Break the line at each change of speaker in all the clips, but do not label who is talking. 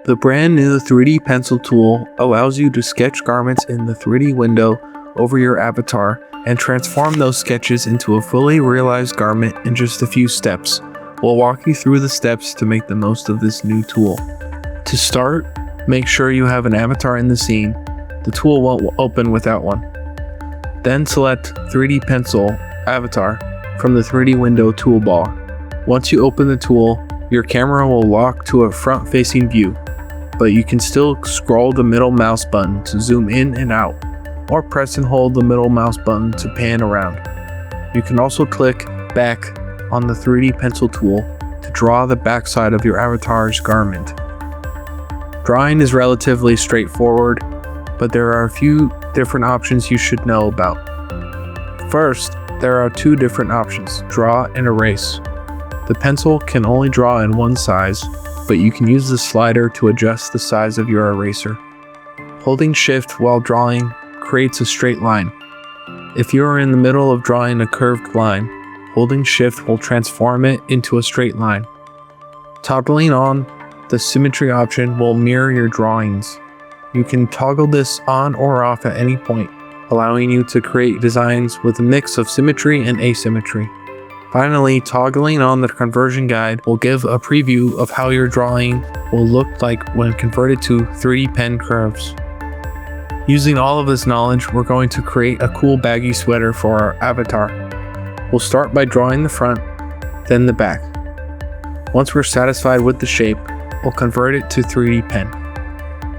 The brand new 3D pencil tool allows you to sketch garments in the 3D window over your avatar and transform those sketches into a fully realized garment in just a few steps. We'll walk you through the steps to make the most of this new tool. To start, make sure you have an avatar in the scene. The tool won't open without one. Then select 3D Pencil Avatar from the 3D Window toolbar. Once you open the tool, your camera will lock to a front-facing view, but you can still scroll the middle mouse button to zoom in and out, or press and hold the middle mouse button to pan around. You can also click back on the 3D pencil tool to draw the backside of your avatar's garment. Drawing is relatively straightforward, but there are a few different options you should know about. First, there are two different options, draw and erase. The pencil can only draw in one size, but you can use the slider to adjust the size of your eraser. Holding Shift while drawing creates a straight line. If you are in the middle of drawing a curved line, holding Shift will transform it into a straight line. Toggling on the symmetry option will mirror your drawings. You can toggle this on or off at any point, allowing you to create designs with a mix of symmetry and asymmetry. Finally, toggling on the conversion guide will give a preview of how your drawing will look like when converted to 3D pen curves. Using all of this knowledge, we're going to create a cool baggy sweater for our avatar. We'll start by drawing the front, then the back. Once we're satisfied with the shape, we'll convert it to 3D pen.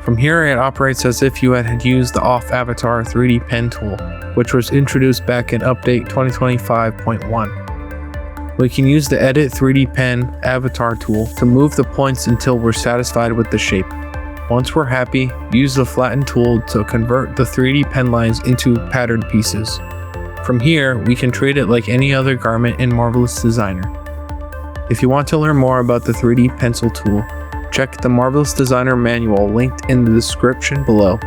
From here, it operates as if you had used the off-avatar 3D pen tool, which was introduced back in Update 2025.1. We can use the Edit 3D Pen Avatar tool to move the points until we're satisfied with the shape. Once we're happy, use the Flatten tool to convert the 3D pen lines into patterned pieces. From here, we can treat it like any other garment in Marvelous Designer. If you want to learn more about the 3D Pencil tool, check the Marvelous Designer manual linked in the description below.